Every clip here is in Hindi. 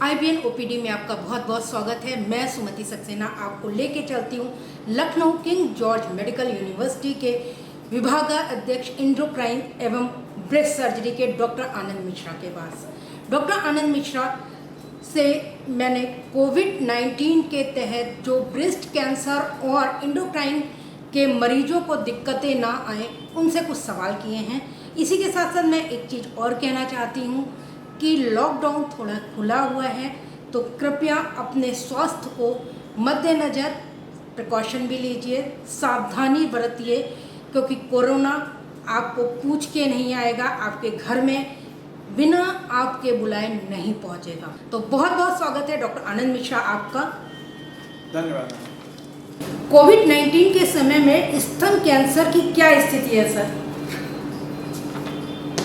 IBN OPD में आपका बहुत बहुत स्वागत है। मैं सुमति सक्सेना आपको लेके चलती हूँ Lucknow king George medical university के विभागाध्यक्ष एंडोक्राइन एवं ब्रेस्ट सर्जरी के डॉक्टर आनंद मिश्रा के पास। डॉक्टर आनंद मिश्रा से मैंने कोविड-19 के तहत जो ब्रेस्ट कैंसर और एंडोक्राइन के मरीजों को दिक्कतें ना आए उनसे कुछ सवाल किए हैं। इसी के साथ साथ मैं एक चीज़ और कहना चाहती हूँ कि लॉकडाउन थोड़ा खुला हुआ है, तो कृपया अपने स्वास्थ्य को मद्देनज़र प्रिकॉशन भी लीजिए, सावधानी बरतिए, क्योंकि कोरोना आपको पूछ के नहीं आएगा, आपके घर में बिना आपके बुलाए नहीं पहुंचेगा। तो बहुत बहुत स्वागत है डॉक्टर आनंद मिश्रा आपका। धन्यवाद। कोविड-19 के समय में स्तन कैंसर की क्या स्थिति है सर?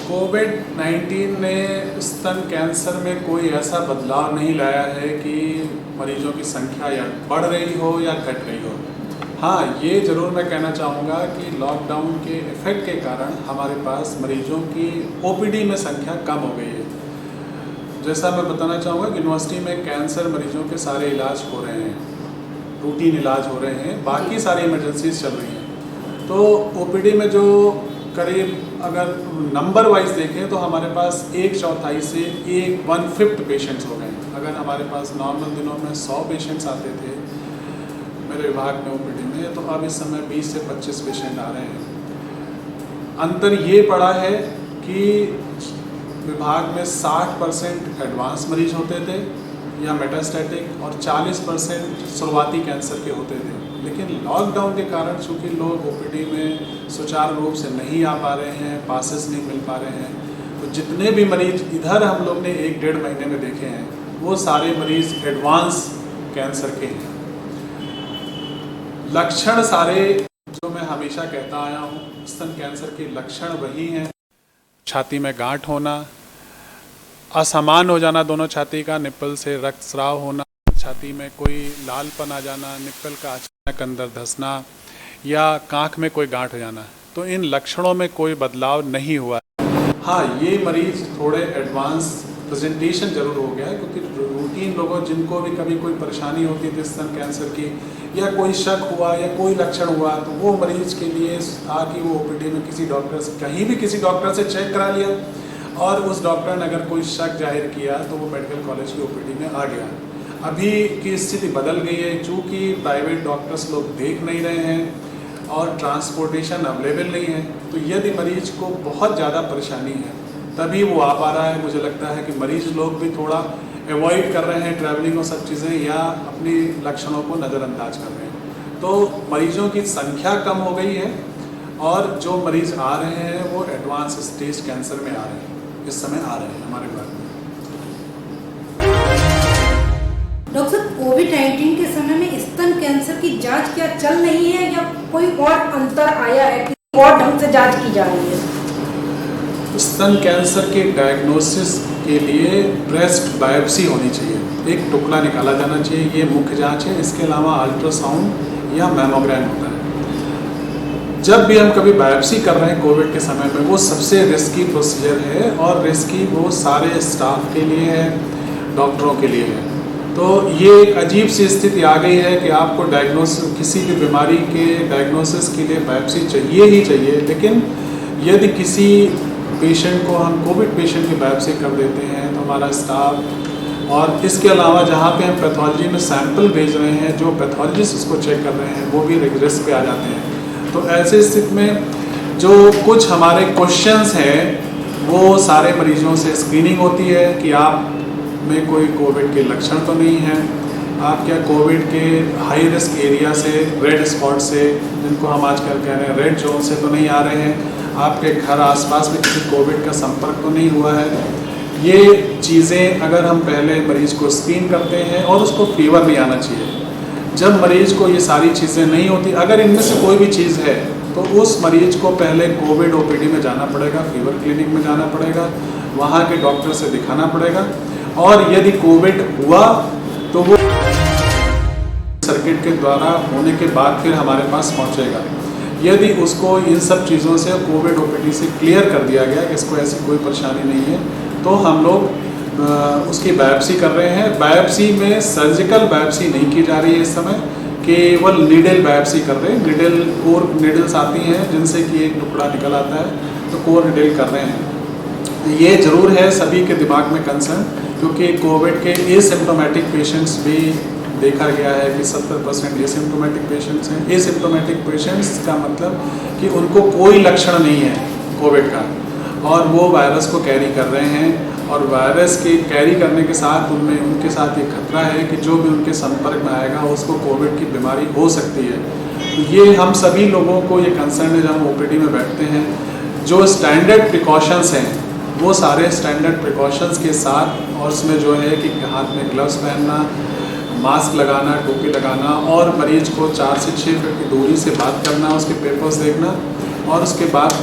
कोविड-19 ने स्तन कैंसर में कोई ऐसा बदलाव नहीं लाया है कि मरीजों की संख्या या बढ़ रही हो या घट रही हो। हाँ, ये ज़रूर मैं कहना चाहूँगा कि लॉकडाउन के इफ़ेक्ट के कारण हमारे पास मरीजों की OPD में संख्या कम हो गई है। जैसा मैं बताना चाहूँगा कि यूनिवर्सिटी में कैंसर मरीजों के सारे इलाज हो रहे हैं, रूटीन इलाज हो रहे हैं, बाकी सारी इमरजेंसीज चल रही हैं। तो OPD में जो करीब अगर नंबर वाइज देखें तो हमारे पास 1/4 से 1/5 पेशेंट्स हो गए। अगर हमारे पास नॉर्मल दिनों में 100 पेशेंट्स आते थे मेरे विभाग में OPD में, तो अब इस समय 20 से 25 पेशेंट आ रहे हैं। अंतर ये पड़ा है कि विभाग में 60% एडवांस मरीज होते थे या मेटास्टैटिक और 40% शुरुआती कैंसर के होते थे। लेकिन लॉकडाउन के कारण चूँकि लोग OPD में सुचारू रूप से नहीं आ पा रहे हैं, पासेस नहीं मिल पा रहे हैं, तो जितने भी मरीज इधर हम लोग ने 1-1.5 महीने में देखे हैं वो सारे मरीज एडवांस कैंसर के हैं। लक्षण सारे जो मैं हमेशा कहता आया हूँ, स्तन कैंसर के लक्षण वही हैं। छाती में गांठ होना, असमान हो जाना दोनों छाती का, निप्पल से रक्तस्राव होना, छाती में कोई लालपन आ जाना, निप्पल का अचानक अंदर धंसना या कांख में कोई गांठ हो जाना, तो इन लक्षणों में कोई बदलाव नहीं हुआ। हाँ, ये मरीज थोड़े एडवांस प्रेजेंटेशन जरूर हो गया है, क्योंकि रूटीन लोगों जिनको भी कभी कोई परेशानी होती थी स्तन कैंसर की या कोई शक हुआ या कोई लक्षण हुआ, तो वो मरीज के लिए था कि वो OPD में किसी डॉक्टर से कहीं भी किसी डॉक्टर से चेक करा लिया और उस डॉक्टर ने अगर कोई शक जाहिर किया तो वो मेडिकल कॉलेज की OPD में आ गया। अभी की स्थिति बदल गई है, चूँकि प्राइवेट डॉक्टर्स लोग देख नहीं रहे हैं और ट्रांसपोर्टेशन अवेलेबल नहीं है, तो यदि मरीज को बहुत ज़्यादा परेशानी है तभी वो आ पा रहा है। मुझे लगता है कि मरीज लोग भी थोड़ा अवॉइड कर रहे हैं ट्रैवलिंग और सब चीज़ें, या अपनी लक्षणों को नज़रअंदाज कर रहे हैं। तो मरीजों की संख्या कम हो गई है और जो मरीज आ रहे हैं वो एडवांस स्टेज कैंसर में आ रहे हैं, इस समय आ रहे हैं हमारे पास में। डॉक्टर, कोविड-19 के समय में स्तन कैंसर की जांच क्या चल रही है या कोई और अंतर आया है कि और ढंग से जांच की जा रही है? स्तन कैंसर के डायग्नोसिस के लिए ब्रेस्ट बायोप्सी होनी चाहिए, एक टुकड़ा निकाला जाना चाहिए, ये मुख्य जांच है। इसके अलावा अल्ट्रासाउंड या मैमोग्राम होता है। जब भी हम कभी बायोप्सी कर रहे हैं कोविड के समय में, वो सबसे रिस्की प्रोसीजर है और रिस्की वो सारे स्टाफ के लिए है, डॉक्टरों के लिए है। तो ये एक अजीब सी स्थिति आ गई है कि आपको डायग्नोसिस किसी भी बीमारी के डायग्नोसिस के लिए बायोप्सी चाहिए ही चाहिए। लेकिन यदि किसी पेशेंट को हम कोविड पेशेंट की बायोप्सी कर देते हैं तो हमारा स्टाफ और इसके अलावा जहाँ पे हम पैथोलॉजी में सैंपल भेज रहे हैं, जो पैथोलॉजिस्ट उसको चेक कर रहे हैं, वो भी रिस्क पे आ जाते हैं। तो ऐसे स्थिति में जो कुछ हमारे क्वेश्चंस हैं वो सारे मरीजों से स्क्रीनिंग होती है कि आप में कोई कोविड के लक्षण तो नहीं है, आप क्या कोविड के हाई रिस्क एरिया से, रेड स्पॉट से, जिनको हम आजकल कह रहे हैं रेड जोन से तो नहीं आ रहे हैं, आपके घर आसपास में किसी कोविड का संपर्क तो नहीं हुआ है। ये चीज़ें अगर हम पहले मरीज को स्क्रीन करते हैं, और उसको फीवर नहीं आना चाहिए। जब मरीज को ये सारी चीज़ें नहीं होती, अगर इनमें से कोई भी चीज़ है तो उस मरीज को पहले कोविड OPD में जाना पड़ेगा, फीवर क्लिनिक में जाना पड़ेगा, वहाँ के डॉक्टर से दिखाना पड़ेगा, और यदि कोविड हुआ तो वो सर्किट के द्वारा होने के बाद फिर हमारे पास पहुँचेगा। यदि उसको इन सब चीज़ों से कोविड OPD से क्लियर कर दिया गया कि इसको ऐसी कोई परेशानी नहीं है, तो हम लोग उसकी बायोप्सी कर रहे हैं। बायोप्सी में सर्जिकल बायोप्सी नहीं की जा रही है इस समय, केवल नीडल बायोप्सी कर रहे हैं। नीडल कोर नीडल्स आती हैं जिनसे कि एक टुकड़ा निकल आता है, तो कोर नीडल कर रहे हैं। ये ज़रूर है सभी के दिमाग में कंसर्न, क्योंकि कोविड के एसिम्प्टोमेटिक पेशेंट्स भी देखा गया है कि 70% एसिम्प्टोमेटिक पेशेंट्स हैं। एसिम्प्टोमेटिक पेशेंट्स का मतलब कि उनको कोई लक्षण नहीं है कोविड का, और वो वायरस को कैरी कर रहे हैं, और वायरस के कैरी करने के साथ उनमें उनके साथ ये खतरा है कि जो भी उनके संपर्क में आएगा उसको कोविड की बीमारी हो सकती है। तो ये हम सभी लोगों को ये कंसर्न है। जब हम ओपीडी में बैठते हैं, जो स्टैंडर्ड प्रिकॉशंस हैं वो सारे स्टैंडर्ड प्रिकॉशंस के साथ, और उसमें जो है कि हाथ में ग्लव्स पहनना, मास्क लगाना, टोपी लगाना, और मरीज को 4 से 6 फीट की दूरी से बात करना, उसके पेपर्स देखना, और उसके बाद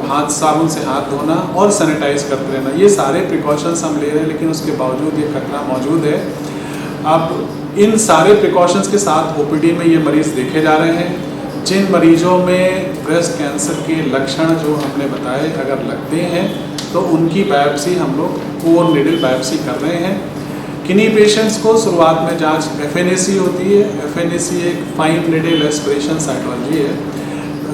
हाथ साबुन से हाथ धोना और सैनिटाइज करते रहना। ये सारे प्रिकॉशंस हम ले रहे हैं, लेकिन उसके बावजूद ये खतरा मौजूद है। अब इन सारे प्रिकॉशंस के साथ ओपीडी में ये मरीज़ देखे जा रहे हैं। जिन मरीजों में ब्रेस्ट कैंसर के लक्षण जो हमने बताए अगर लगते हैं, तो उनकी बायोप्सी हम लोग कोर नीडल बायोप्सी कर रहे हैं। किन्हीं पेशेंट्स को शुरुआत में जांच FNAC होती है। FNAC एक फाइन नीडल एस्पिरेशन साइटोलॉजी है,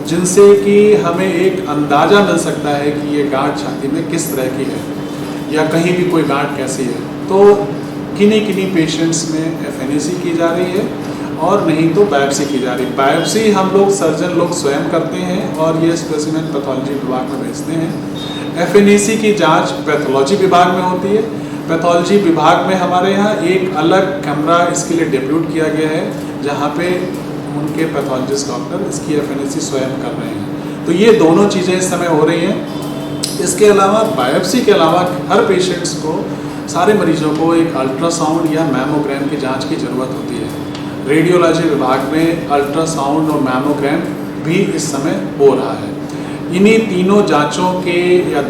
जिनसे कि हमें एक अंदाज़ा मिल सकता है कि ये गांठ छाती में किस तरह की है, या कहीं भी कोई गांठ कैसी है। तो किन्हीं पेशेंट्स में FNAC की जा रही है, और नहीं तो बायोप्सी की जा रही है। बायोप्सी हम लोग सर्जन लोग स्वयं करते हैं, और ये स्पेसिमेन पैथोलॉजी विभाग में भेजते हैं। FNAC की जांच पैथोलॉजी विभाग में होती है। पैथोलॉजी विभाग में हमारे यहाँ एक अलग कमरा इसके लिए डेवलप किया गया है, जहाँ पे उनके पैथोलॉजिस्ट डॉक्टर इसकी FNAC स्वयं कर रहे हैं। तो ये दोनों चीज़ें इस समय हो रही हैं। इसके अलावा बायोप्सी के अलावा हर पेशेंट्स को, सारे मरीजों को एक अल्ट्रासाउंड या मैमोग्राम की जांच की ज़रूरत होती है। रेडियोलॉजी विभाग में अल्ट्रासाउंड और मैमोग्राम भी इस समय हो रहा है। इन्हीं तीनों जांचों के, या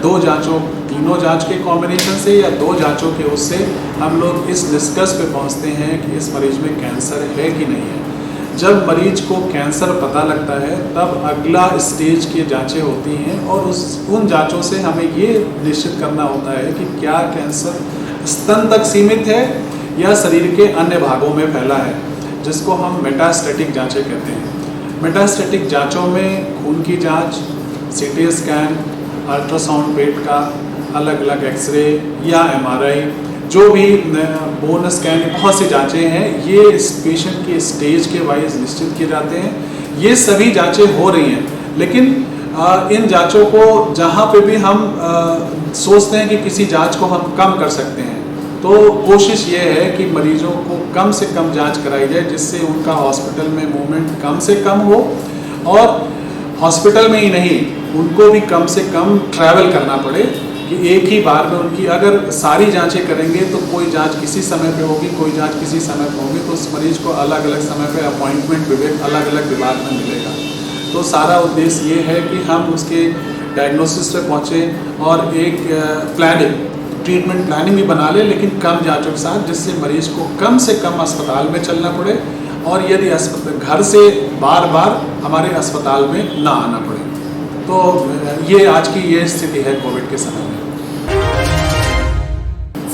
तीनों जांच के कॉम्बिनेशन से, या 2 जांचों के उससे हम लोग इस निष्कर्ष पे पहुंचते हैं कि इस मरीज में कैंसर है कि नहीं है। जब मरीज को कैंसर पता लगता है, तब अगला स्टेज की जांचें होती हैं, और उन जांचों से हमें ये निश्चित करना होता है कि क्या कैंसर स्तन तक सीमित है या शरीर के अन्य भागों में फैला है, जिसको हम मेटास्टैटिक जांचें कहते हैं। मेटास्टैटिक जांचों में खून की जांच, CT स्कैन, अल्ट्रासाउंड पेट का, अलग अलग एक्सरे या MRI, जो भी बोन स्कैन, बहुत सी जांचें हैं। ये इस पेशेंट की स्टेज के वाइज निश्चित किए जाते हैं। ये सभी जांचें हो रही हैं, लेकिन इन जांचों को जहाँ पे भी हम सोचते हैं कि किसी जांच को हम कम कर सकते हैं, तो कोशिश ये है कि मरीजों को कम से कम जांच कराई जाए, जिससे उनका हॉस्पिटल में मूवमेंट कम से कम हो, और हॉस्पिटल में ही नहीं, उनको भी कम से कम ट्रैवल करना पड़े, कि एक ही बार में उनकी अगर सारी जांचें करेंगे तो कोई जांच किसी समय पे होगी, कोई जांच किसी समय पे होगी, तो उस मरीज को अलग अलग समय पे अपॉइंटमेंट अलग अलग विभाग में मिलेगा। तो सारा उद्देश्य ये है कि हम उसके डायग्नोसिस पे पहुँचे, और एक ट्रीटमेंट प्लानिंग भी बना ले, लेकिन कम जांचों के साथ, जिससे मरीज को कम से कम अस्पताल में चलना पड़े, और यदि घर से बार बार हमारे अस्पताल में ना आना पड़े। तो ये आज की ये स्थिति है कोविड के समय में।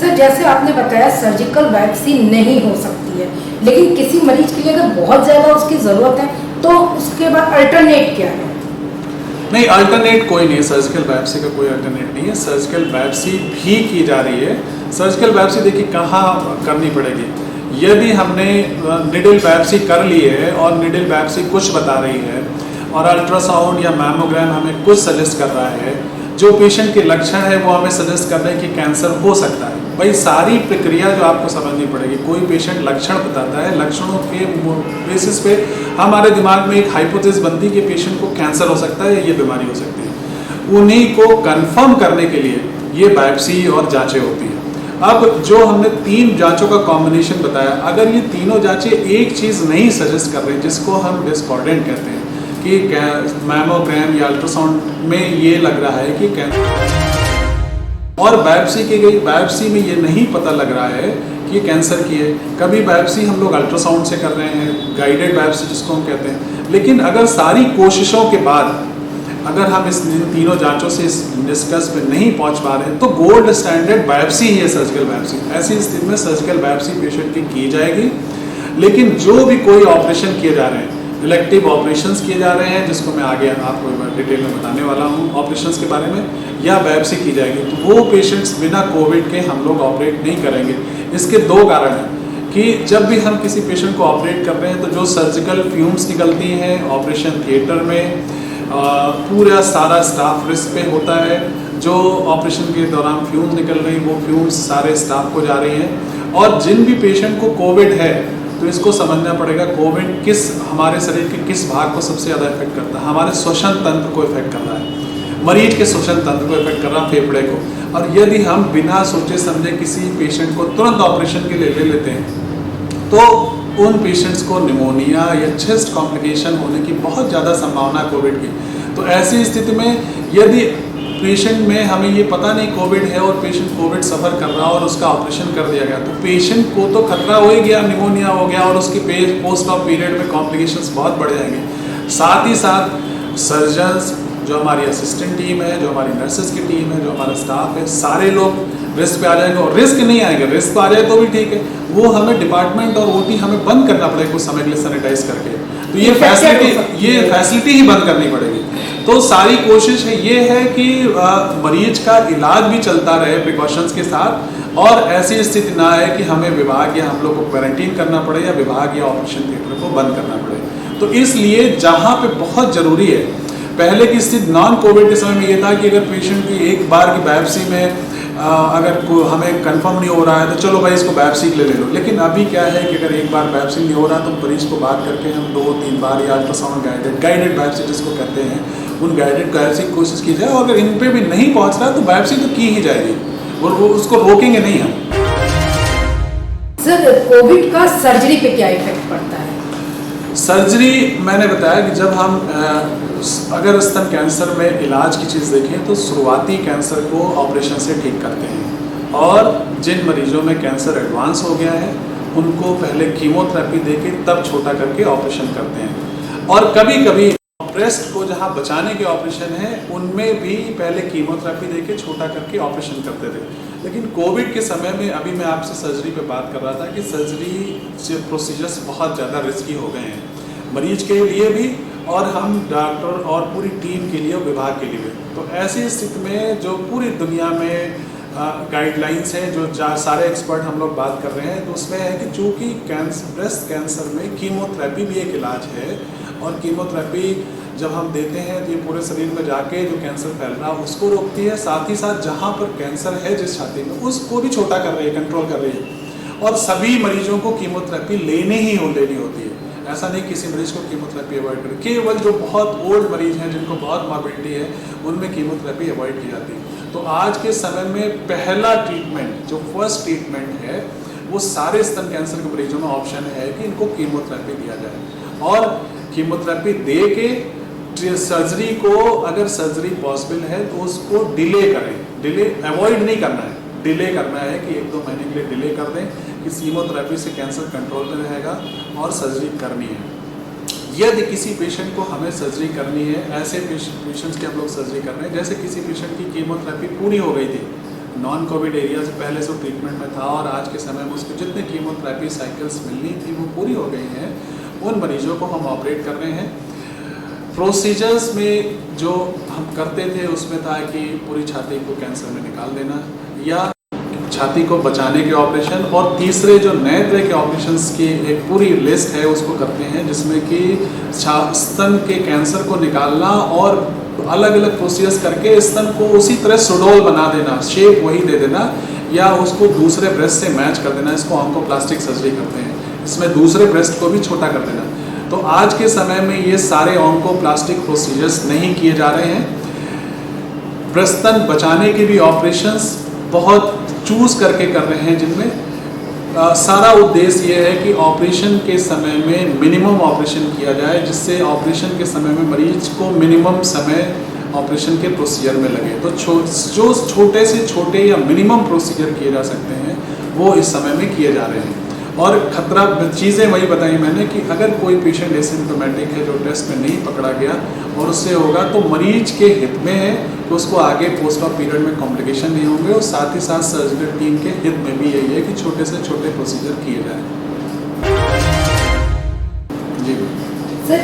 सर, जैसे आपने बताया सर्जिकल बायोप्सी नहीं हो सकती है, लेकिन किसी मरीज के लिए अगर बहुत ज़्यादा उसकी ज़रूरत है, तो उसके बाद अल्टरनेट क्या है? नहीं, अल्टरनेट कोई नहीं है। सर्जिकल बायोप्सी का कोई अल्टरनेट नहीं है। सर्जिकल बायोप्सी भी की जा रही है। सर्जिकल बायोप्सी देखिए कहाँ करनी पड़ेगी। यदि हमने निडल बायोप्सी कर ली है, और निडल बायोप्सी कुछ बता रही है, और अल्ट्रासाउंड या मैमोग्राम हमें कुछ सजेस्ट कर रहा है, जो पेशेंट के लक्षण है वो हमें सजेस्ट कर रहे हैं कि कैंसर हो सकता है। भाई सारी प्रक्रिया जो आपको समझनी पड़ेगी। कोई पेशेंट लक्षण बताता है, लक्षणों के बेसिस पे हमारे दिमाग में एक हाइपोथेसिस बनती है कि पेशेंट को कैंसर हो सकता है या ये बीमारी हो सकती है। उन्हीं को कंफर्म करने के लिए ये बायोप्सी और जांचें होती हैं। अब जो हमने 3 जांचों का कॉम्बिनेशन बताया, अगर ये तीनों जांचें एक चीज़ नहीं सजेस्ट कर रही, जिसको हम डिस्कॉर्डेंट कहते हैं, कि मैमोग्राम या अल्ट्रासाउंड में ये लग रहा है कि कैंसर, और बायोप्सी की गई बायोप्सी में ये नहीं पता लग रहा है कि ये कैंसर की है। कभी बायोप्सी हम लोग अल्ट्रासाउंड से कर रहे हैं, गाइडेड बायोप्सी जिसको हम कहते हैं, लेकिन अगर सारी कोशिशों के बाद अगर हम इन तीनों जांचों से इस निष्कर्ष पे नहीं पहुंच पा रहे हैं तो गोल्ड स्टैंडर्ड बायोप्सी ही है सर्जिकल बायोप्सी। ऐसी स्थिति में सर्जिकल बायोप्सी पेशेंट की जाएगी। लेकिन जो भी कोई ऑपरेशन किए जा रहे हैं, इलेक्टिव ऑपरेशंस किए जा रहे हैं, जिसको मैं आगे आपको डिटेल में बताने वाला हूँ ऑपरेशंस के बारे में, या बायोप्सी की जाएगी, तो वो पेशेंट्स बिना कोविड के हम लोग ऑपरेट नहीं करेंगे। इसके दो कारण हैं कि जब भी हम किसी पेशेंट को ऑपरेट कर रहे हैं तो जो सर्जिकल फ्यूम्स निकलती हैं ऑपरेशन थिएटर में, पूरा सारा स्टाफ रिस्क पे होता है। जो ऑपरेशन के दौरान फ्यूम्स निकल रही वो फ्यूम्स सारे स्टाफ को जा रही हैं। और जिन भी पेशेंट को कोविड है तो इसको समझना पड़ेगा कोविड हमारे शरीर के किस भाग को सबसे ज़्यादा इफेक्ट करता है। हमारे श्वसन तंत्र को इफेक्ट कर रहा है, मरीज के श्वसन तंत्र को इफेक्ट कर रहा है, फेफड़े को। और यदि हम बिना सोचे समझे किसी पेशेंट को तुरंत ऑपरेशन के लिए ले लेते हैं तो उन पेशेंट्स को निमोनिया या चेस्ट कॉम्प्लिकेशन होने की बहुत ज़्यादा संभावना है कोविड की। तो ऐसी स्थिति में यदि पेशेंट में हमें ये पता नहीं कोविड है और पेशेंट कोविड सफ़र कर रहा और उसका ऑपरेशन कर दिया गया, तो पेशेंट को तो खतरा हो ही गया, निमोनिया हो गया और उसकी पोस्ट ऑप पीरियड में कॉम्प्लिकेशंस बहुत बढ़ जाएंगे। साथ ही साथ सर्जन्स, जो हमारी असिस्टेंट टीम है, जो हमारी नर्सेज की टीम है, जो हमारा स्टाफ है, सारे लोग रिस्क पे आ जाएंगे। और रिस्क नहीं आएंगे, रिस्क तो आ जाए तो भी ठीक है, वो हमें डिपार्टमेंट और ओटी हमें बंद करना पड़ेगा कुछ समय के लिए सैनिटाइज करके। तो ये फैसिलिटी ही बंद करनी पड़ेगी। तो सारी कोशिश ये है कि मरीज का इलाज भी चलता रहे प्रिकॉशंस के साथ, और ऐसी स्थिति ना आए कि हमें विभाग या हम लोग को क्वारंटीन करना पड़े या विभाग या ऑपरेशन थिएटर को बंद करना पड़े। तो इसलिए जहाँ पे बहुत ज़रूरी है, पहले की स्थिति नॉन कोविड के समय में ये था कि अगर पेशेंट की एक बार की बायोप्सी में अगर हमें कंफर्म नहीं हो रहा है तो चलो भाई इसको बायोप्सी के लिए ले लो। लेकिन अभी क्या है कि अगर एक बार बायोप्सी नहीं हो रहा तो मरीज को बात करके हम 2-3 बार या अल्ट्रासाउंड गाइडेड बायोप्सी जिसको कहते हैं, उन गाइडेड बायोप्सी की कोशिश की जाए। और अगर इन पे भी नहीं पहुंच रहा तो बायोप्सी तो की ही जाएगी और वो उसको रोकेंगे नहीं हम। सर, कोविड का सर्जरी पे क्या इफेक्ट पड़ता है? सर्जरी मैंने बताया कि जब हम अगर स्तन कैंसर में इलाज की चीज़ देखें तो शुरुआती कैंसर को ऑपरेशन से ठीक करते हैं, और जिन मरीजों में कैंसर एडवांस हो गया है उनको पहले कीमोथेरेपी देके तब छोटा करके ऑपरेशन करते हैं। और कभी कभी ब्रेस्ट को जहाँ बचाने के ऑपरेशन है उनमें भी पहले कीमोथेरेपी देके छोटा करके ऑपरेशन करते थे। लेकिन कोविड के समय में अभी मैं आपसे सर्जरी पे बात कर रहा था कि सर्जरी से प्रोसीजर्स बहुत ज़्यादा रिस्की हो गए हैं मरीज के लिए भी और हम डॉक्टर और पूरी टीम के लिए, विभाग के लिए भी। तो ऐसी स्थिति में जो पूरी दुनिया में गाइडलाइंस हैं, जो सारे एक्सपर्ट हम लोग बात कर रहे हैं, तो उसमें है कि चूँकि ब्रेस्ट कैंसर में कीमोथेरेपी भी एक इलाज है, और कीमोथेरेपी जब हम देते हैं तो ये पूरे शरीर में जाके जो कैंसर फैल रहा है उसको रोकती है, साथ ही साथ जहाँ पर कैंसर है जिस छाती में उसको भी छोटा कर रही है, कंट्रोल कर रही है। और सभी मरीजों को कीमोथेरेपी लेनी होती है, ऐसा नहीं किसी मरीज को कीमोथेरेपी अवॉइड करें। केवल जो बहुत ओल्ड मरीज हैं जिनको बहुत मॉर्बिडिटी है उनमें कीमोथेरेपी अवॉइड की जाती है। तो आज के समय में पहला ट्रीटमेंट, जो फर्स्ट ट्रीटमेंट है, वो सारे स्तन कैंसर के मरीजों में ऑप्शन है कि इनको कीमोथेरेपी दिया जाए। और कीमोथेरेपी दे के सर्जरी को, अगर सर्जरी पॉसिबल है तो उसको डिले करें। डिले अवॉइड नहीं करना है, डिले करना है कि 1-2 महीने के लिए डिले कर दें कि कीमोथेरेपी से कैंसर कंट्रोल में रहेगा और सर्जरी करनी है। यदि किसी पेशेंट को हमें सर्जरी करनी है, ऐसे पेशेंट्स की हम लोग सर्जरी कर रहे हैं जैसे किसी पेशेंट की कीमोथेरेपी पूरी हो गई थी, नॉन कोविड एरिया से पहले से ट्रीटमेंट में था और आज के समय में उसको जितने कीमोथेरेपी साइकिल्स मिलनी थी वो पूरी हो गई हैं, उन मरीजों को हम ऑपरेट कर रहे हैं। प्रोसीजर्स में जो हम करते थे उसमें था कि पूरी छाती को कैंसर में निकाल देना या छाती को बचाने के ऑपरेशन, और तीसरे जो नए तरह के ऑपरेशंस की एक पूरी लिस्ट है उसको करते हैं, जिसमें कि स्तन के कैंसर को निकालना और अलग अलग प्रोसीजर्स करके स्तन को उसी तरह सुडोल बना देना, शेप वही दे देना या उसको दूसरे ब्रेस्ट से मैच कर देना। इसको ऑन्कोप्लास्टिक सर्जरी करते हैं, इसमें दूसरे ब्रेस्ट को भी छोटा कर देना। तो आज के समय में ये सारे ऑन्कोप्लास्टिक प्रोसीजर्स नहीं किए जा रहे हैं। ब्रेस्टन बचाने के भी ऑपरेशंस बहुत चूज करके कर रहे हैं, जिनमें सारा उद्देश्य ये है कि ऑपरेशन के समय में मिनिमम ऑपरेशन किया जाए, जिससे ऑपरेशन के समय में मरीज को मिनिमम समय ऑपरेशन के प्रोसीजर में लगे। तो जो छोटे से छोटे या मिनिमम प्रोसीजर किए जा सकते हैं वो इस समय में किए जा रहे हैं। और खतरा चीज़ें वही बताई मैंने कि अगर कोई पेशेंट एसिम्प्टोमेटिक है जो टेस्ट में नहीं पकड़ा गया और उससे होगा तो मरीज के हित में है कि उसको आगे पोस्ट ऑफ पीरियड में कॉम्प्लिकेशन नहीं होंगे, और साथ ही साथ सर्जिकल टीम के हित में भी यही है कि छोटे से छोटे प्रोसीजर किए जाएँ। जी सर,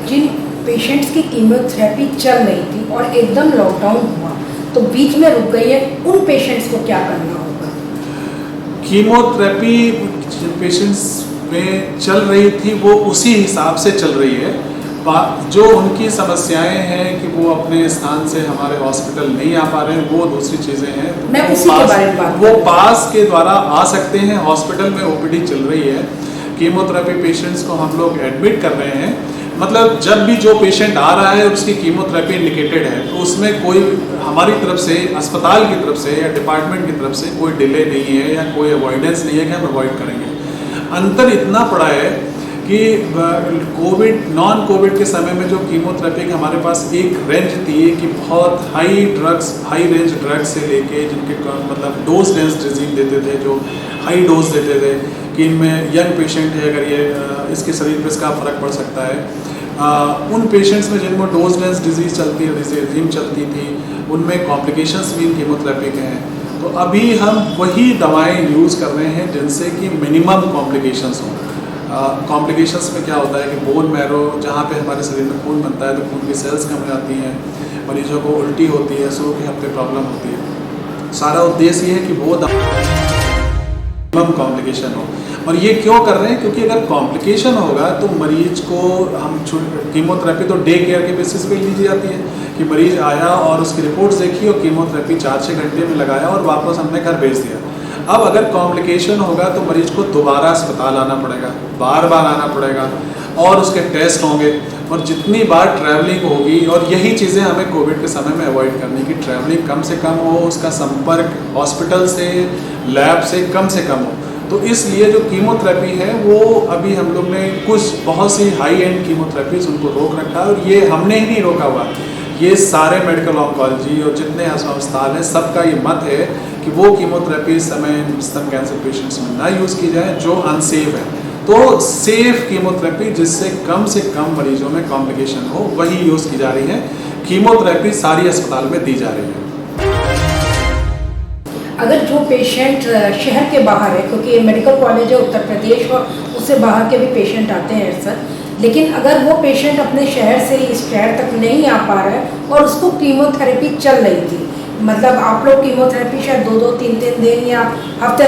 जिन पेशेंट्स की कीमोथेरेपी चल रही थी और एकदम लॉकडाउन हुआ तो बीच में रुक गई है, उन पेशेंट्स को क्या करना होगा? कीमोथेरेपी पेशेंट्स में चल रही थी वो उसी हिसाब से चल रही है। जो उनकी समस्याएं हैं कि वो अपने स्थान से हमारे हॉस्पिटल नहीं आ पा रहे हैं, वो दूसरी चीज़ें हैं। मैं उसी के बारे में बात वो पास के द्वारा आ सकते हैं। हॉस्पिटल में ओपीडी चल रही है, कीमोथेरेपी पेशेंट्स को हम लोग एडमिट कर रहे हैं। मतलब जब भी जो पेशेंट आ रहा है उसकी कीमोथेरेपी इंडिकेटेड है तो उसमें कोई हमारी तरफ से, अस्पताल की तरफ से या डिपार्टमेंट की तरफ से कोई डिले नहीं है या कोई अवॉइडेंस नहीं है कि हम अवॉइड करेंगे। अंतर इतना पड़ा है कि नॉन कोविड के समय में जो कीमोथेरेपी की हमारे पास एक रेंज थी कि बहुत हाई रेंज ड्रग्स से लेके जिनके मतलब डोज रेंज डिजीज देते थे, जो हाई डोज देते थे कि इनमें यंग पेशेंट है, अगर ये इसके शरीर पे इसका फ़र्क पड़ सकता है। उन पेशेंट्स में जिनमें डोज रेंज डिजीज़ चलती है, रिजीम चलती थी, उनमें कॉम्प्लिकेशंस भी इन कीमोथेरेपी के हैं। तो अभी हम वही दवाएं यूज़ कर रहे हैं जिनसे कि मिनिमम कॉम्प्लिकेशंस हों। कॉम्प्लिकेशंस में क्या होता है कि बोन मैरो, जहाँ पे हमारे शरीर में खून बनता है तो खून की सेल्स कम हो जाती हैं, मरीजों को उल्टी होती है, शुरू के हफ्ते प्रॉब्लम होती है। सारा उद्देश्य ये है कि वो मिनिमम कॉम्प्लिकेशन हो। और ये क्यों कर रहे हैं? क्योंकि अगर कॉम्प्लिकेशन होगा तो मरीज को हम कीमोथेरेपी तो डे केयर के बेसिस पे ली जाती है कि मरीज आया और उसकी रिपोर्ट्स देखी और कीमोथेरेपी 4-6 घंटे में लगाया और वापस हमने घर भेज दिया। अब अगर कॉम्प्लिकेशन होगा तो मरीज को दोबारा अस्पताल आना पड़ेगा, बार बार आना पड़ेगा और उसके टेस्ट होंगे, और जितनी बार ट्रैवलिंग होगी, और यही चीज़ें हमें कोविड के समय में अवॉइड करनी कि ट्रैवलिंग कम से कम हो, उसका संपर्क हॉस्पिटल से, लैब से कम हो। तो इसलिए जो कीमोथेरेपी है वो अभी हम लोग ने कुछ बहुत सी हाई एंड कीमोथेरेपीज उनको रोक रखा है, और ये हमने ही नहीं रोका हुआ, ये सारे मेडिकल ऑन्कोलॉजी और जितने अस्पताल हैं सबका ये मत है कि वो कीमोथेरेपी इस समय स्तन कैंसर पेशेंट्स में ना यूज़ की जाए जो अनसेफ है। तो सेफ कीमोथेरेपी जिससे कम मरीजों में कॉम्प्लिकेशन हो वही यूज़ की जा रही है। कीमोथेरेपी सारी अस्पताल में दी जा रही है। अगर जो पेशेंट शहर के बाहर है, क्योंकि मेडिकल कॉलेज है उत्तर प्रदेश और उससे बाहर के भी पेशेंट आते हैं सर, लेकिन अगर वो पेशेंट अपने शहर से इस शहर तक नहीं आ पा रहा है और उसको कीमोथेरेपी चल रही थी, मतलब आप लोग कीमोथेरेपी शायद 2-2, 3-3 दिन या हफ्ते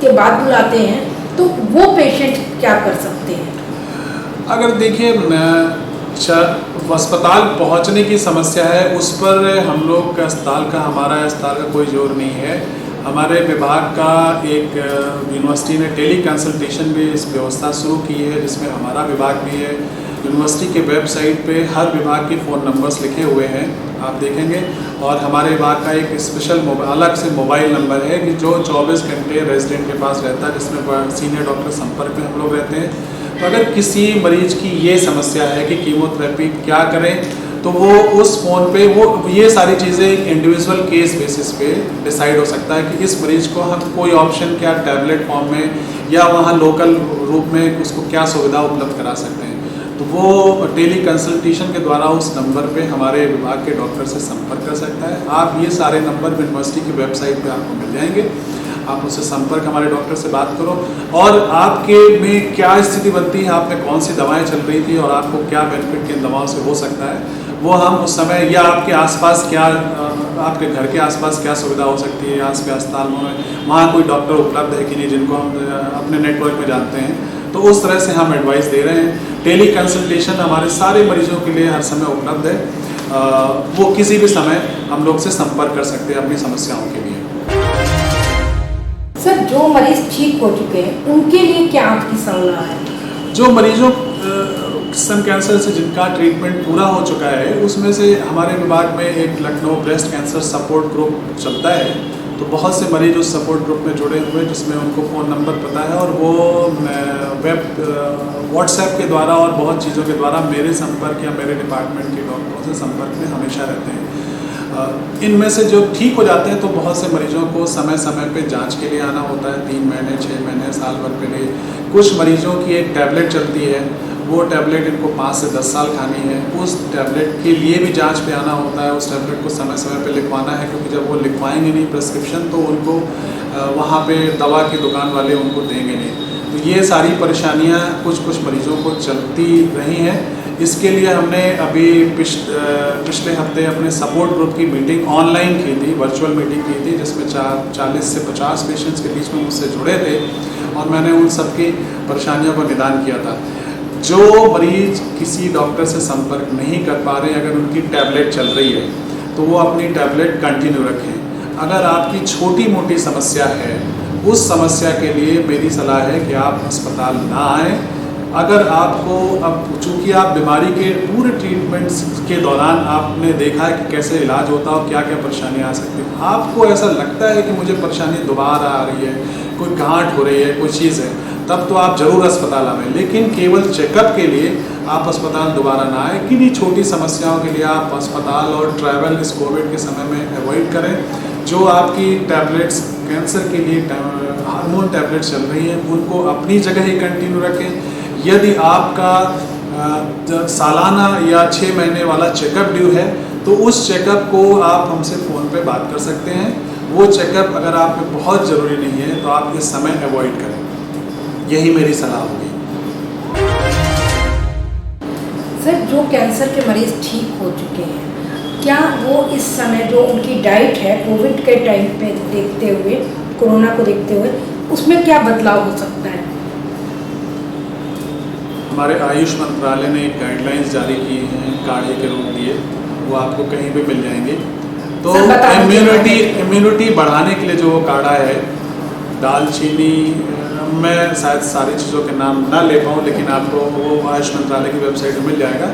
के बाद बुलाते हैं, तो वो पेशेंट क्या कर सकते हैं? अगर देखिए अस्पताल पहुंचने की समस्या है, उस पर हम लोग का हमारा अस्पताल का कोई जोर नहीं है। हमारे विभाग का एक यूनिवर्सिटी ने टेली कंसल्टेशन भी इस व्यवस्था शुरू की है, जिसमें हमारा विभाग भी है। यूनिवर्सिटी के वेबसाइट पे हर विभाग के फ़ोन नंबर्स लिखे हुए हैं, आप देखेंगे, और हमारे विभाग का एक स्पेशल अलग से मोबाइल नंबर है कि जो 24 घंटे रेजिडेंट के पास रहता है, जिसमें सीनियर डॉक्टर संपर्क में हम लोग रहते हैं। तो अगर किसी मरीज की ये समस्या है कि कीमोथेरेपी क्या करें, तो वो उस फ़ोन पे वो ये सारी चीज़ें इंडिविजुअल केस बेसिस पे डिसाइड हो सकता है कि इस मरीज को हम कोई ऑप्शन क्या टैबलेट फॉर्म में या वहाँ लोकल रूप में उसको क्या सुविधा उपलब्ध करा सकते हैं। तो वो टेली कंसल्टेशन के द्वारा उस नंबर पे हमारे विभाग के डॉक्टर से संपर्क कर सकता है। आप ये सारे नंबर यूनिवर्सिटी की वेबसाइट पे आपको मिल जाएंगे, आप उससे संपर्क हमारे डॉक्टर से बात करो, और आपके में क्या स्थिति बनती है, आप में कौन सी दवाएं चल रही थी और आपको क्या बेनिफिट किन दवाओं से हो सकता है, वो हम उस समय, या आपके आसपास क्या, आपके घर के आसपास क्या सुविधा हो सकती है, आस के अस्पताल में वहाँ कोई डॉक्टर उपलब्ध है कि नहीं जिनको हम अपने नेटवर्क में जानते हैं, तो उस तरह से हम एडवाइस दे रहे हैं। टेली कंसल्टेशन हमारे सारे मरीजों के लिए हर समय उपलब्ध है, वो किसी भी समय हम लोग से संपर्क कर सकते हैं अपनी समस्याओं के लिए। सर, जो मरीज ठीक हो चुके हैं उनके लिए क्या आपकी सलाह है? जो मरीजों स्तन कैंसर से जिनका ट्रीटमेंट पूरा हो चुका है, उसमें से हमारे विभाग में एक Lucknow breast cancer support group चलता है, तो बहुत से मरीज उस सपोर्ट ग्रुप में जुड़े हुए, जिसमें उनको फ़ोन नंबर पता है, और वो व्हाट्सएप के द्वारा और बहुत चीज़ों के द्वारा मेरे संपर्क या मेरे डिपार्टमेंट के डॉक्टरों से संपर्क में हमेशा रहते हैं। इनमें से जो ठीक हो जाते हैं तो बहुत से मरीजों को समय समय पे जांच के लिए आना होता है, 3 महीने, 6 महीने, साल भर के लिए, कुछ मरीजों की एक टैबलेट चलती है, वो टैबलेट इनको 5 से 10 साल खानी है। उस टैबलेट के लिए भी जांच पे आना होता है, उस टैबलेट को समय समय पे लिखवाना है, क्योंकि जब वो लिखवाएंगे नहीं प्रिस्क्रिप्शन तो उनको वहाँ पे दवा की दुकान वाले उनको देंगे नहीं। तो ये सारी परेशानियाँ कुछ मरीजों को चलती रही हैं। इसके लिए हमने अभी पिछले हफ्ते अपने सपोर्ट ग्रुप की मीटिंग ऑनलाइन की थी, वर्चुअल मीटिंग की थी, जिसमें 40 से 50 पेशेंट्स के बीच में मुझसे जुड़े थे और मैंने उन सबकी परेशानियों का निदान किया था। जो मरीज किसी डॉक्टर से संपर्क नहीं कर पा रहे, अगर उनकी टैबलेट चल रही है तो वो अपनी टैबलेट कंटिन्यू रखें। अगर आपकी छोटी मोटी समस्या है, उस समस्या के लिए मेरी सलाह है कि आप अस्पताल ना आएँ। अगर आपको अब चूँकि आप बीमारी के पूरे ट्रीटमेंट्स के दौरान आपने देखा है कि कैसे इलाज होता है और क्या क्या परेशानियाँ आ सकती हैं, आपको ऐसा लगता है कि मुझे परेशानी दोबारा आ रही है, कोई गांठ हो रही है, कोई चीज़ है, तब तो आप ज़रूर अस्पताल आएँ। लेकिन केवल चेकअप के लिए आप अस्पताल दोबारा ना आए। किन्हीं छोटी समस्याओं के लिए आप अस्पताल और ट्रैवल इस कोविड के समय में अवॉइड करें। जो आपकी टैबलेट्स कैंसर के लिए हार्मोन टैबलेट्स चल रही हैं, उनको अपनी जगह ही कंटिन्यू रखें। यदि आपका सालाना या 6 महीने वाला चेकअप ड्यू है तो उस चेकअप को आप हमसे फ़ोन पे बात कर सकते हैं। वो चेकअप अगर आप पे बहुत ज़रूरी नहीं है तो आप इस समय अवॉइड करें। यही मेरी सलाह होगी। सर, जो कैंसर के मरीज ठीक हो चुके हैं, क्या वो इस समय जो उनकी डाइट है कोविड के टाइम पे देखते हुए, कोरोना को देखते हुए, उसमें क्या बदलाव हो सकता है? हमारे आयुष मंत्रालय ने एक गाइडलाइंस जारी की हैं काढ़े के रूप दिए, वो आपको कहीं भी मिल जाएंगे। तो इम्यूनिटी बढ़ाने के लिए जो वो काढ़ा है, दालचीनी, मैं शायद सारी चीज़ों के नाम ना ले पाऊँ, लेकिन आपको वो आयुष मंत्रालय की वेबसाइट में मिल जाएगा।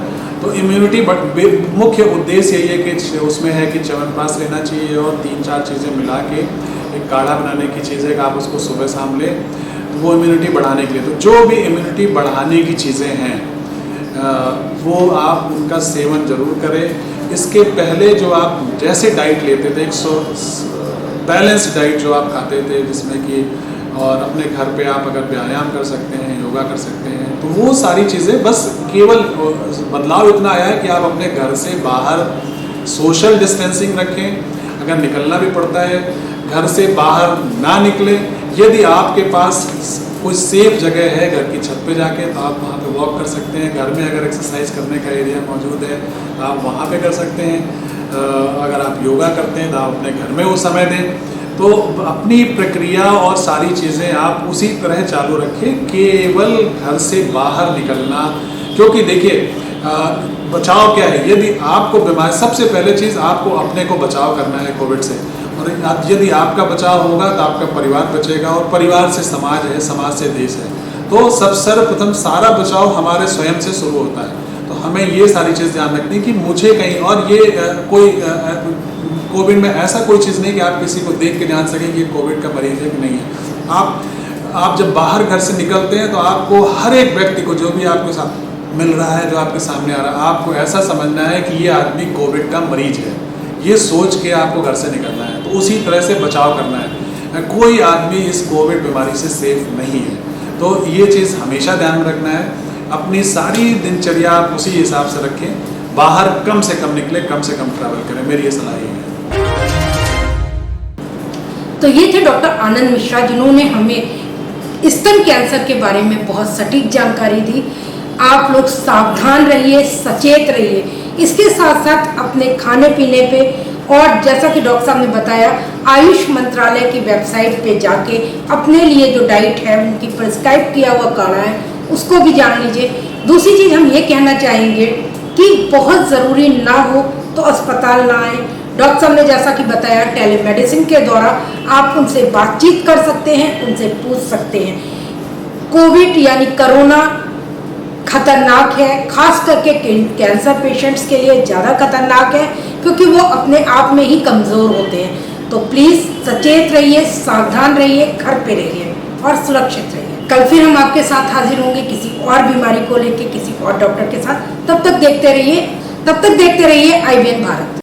तो इम्यूनिटी मुख्य उद्देश्य यही है कि उसमें है कि च्यवनप्राश लेना चाहिए और 3-4 चीज़ें मिला के एक काढ़ा बनाने की चीज़ है कि आप उसको सुबह शाम लें, वो इम्यूनिटी बढ़ाने के लिए। तो जो भी इम्यूनिटी बढ़ाने की चीज़ें हैं वो आप उनका सेवन ज़रूर करें। इसके पहले जो आप जैसे डाइट लेते थे, बैलेंस डाइट जो आप खाते थे, जिसमें कि और अपने घर पे आप अगर व्यायाम कर सकते हैं, योगा कर सकते हैं, तो वो सारी चीज़ें, बस केवल बदलाव इतना आया है कि आप अपने घर से बाहर सोशल डिस्टेंसिंग रखें। अगर निकलना भी पड़ता है घर से बाहर ना निकलें। यदि आपके पास कोई सेफ जगह है घर की छत पे जाके, तो आप वहाँ पे वॉक कर सकते हैं। घर में अगर एक्सरसाइज करने का एरिया मौजूद है तो आप वहाँ पे कर सकते हैं। अगर आप योगा करते हैं तो आप अपने घर में वो समय दें। तो अपनी प्रक्रिया और सारी चीज़ें आप उसी तरह चालू रखें, केवल घर से बाहर निकलना। क्योंकि देखिए बचाव क्या है, यदि आपको बीमारी, सबसे पहले चीज़ आपको अपने को बचाव करना है कोविड से, और यदि आपका बचाव होगा तो आपका परिवार बचेगा, और परिवार से समाज है, समाज से देश है। तो सर्वप्रथम सारा बचाव हमारे स्वयं से शुरू होता है। तो हमें ये सारी चीज़ ध्यान रखनी कि मुझे कहीं, और ये कोई कोविड में ऐसा कोई चीज़ नहीं कि आप किसी को देख के जान सकें कि ये कोविड का मरीज है कि नहीं है। आप जब बाहर घर से निकलते हैं तो आपको हर एक व्यक्ति को, जो भी आपके साथ मिल रहा है, जो आपके सामने आ रहा है, आपको ऐसा समझना है कि ये आदमी कोविड का मरीज है। ये सोच के आपको घर से निकलना है। तो उसी तरह से बचाव करना है। कोई आदमी इस कोविड बीमारी से सेफ नहीं है। तो ये चीज़ हमेशा ध्यान में रखना है। अपनी सारी दिनचर्या आप उसी हिसाब से रखें। बाहर कम से कम निकले, कम से कम ट्रैवल करें। मेरी ये सलाह है। तो ये थे डॉक्टर आनंद मिश्रा, जिन्होंने हमें स्तन कैंसर के बारे में बहुत सटीक जानकारी दी। आप लोग सावधान रहिए, सचेत रहिए। इसके साथ साथ अपने खाने पीने पे, और जैसा कि डॉक्टर साहब ने बताया, आयुष मंत्रालय की वेबसाइट पे जाके अपने लिए जो डाइट है, उनकी प्रिस्क्राइब किया हुआ काढ़ा है, उसको भी जान लीजिए। दूसरी चीज़ हम ये कहना चाहेंगे कि बहुत ज़रूरी ना हो तो अस्पताल ना आए। डॉक्टर साहब ने जैसा कि बताया, टेलीमेडिसिन के द्वारा आप उनसे बातचीत कर सकते हैं, उनसे पूछ सकते हैं। कोविड यानी कोरोना खतरनाक है, खास करके कैंसर पेशेंट्स के लिए ज़्यादा खतरनाक है, क्योंकि वो अपने आप में ही कमज़ोर होते हैं। तो प्लीज़ सचेत रहिए, सावधान रहिए, घर पे रहिए और सुरक्षित रहिए। कल फिर हम आपके साथ हाजिर होंगे किसी और बीमारी को लेके, किसी और डॉक्टर के साथ। तब तक देखते रहिए IBN भारत।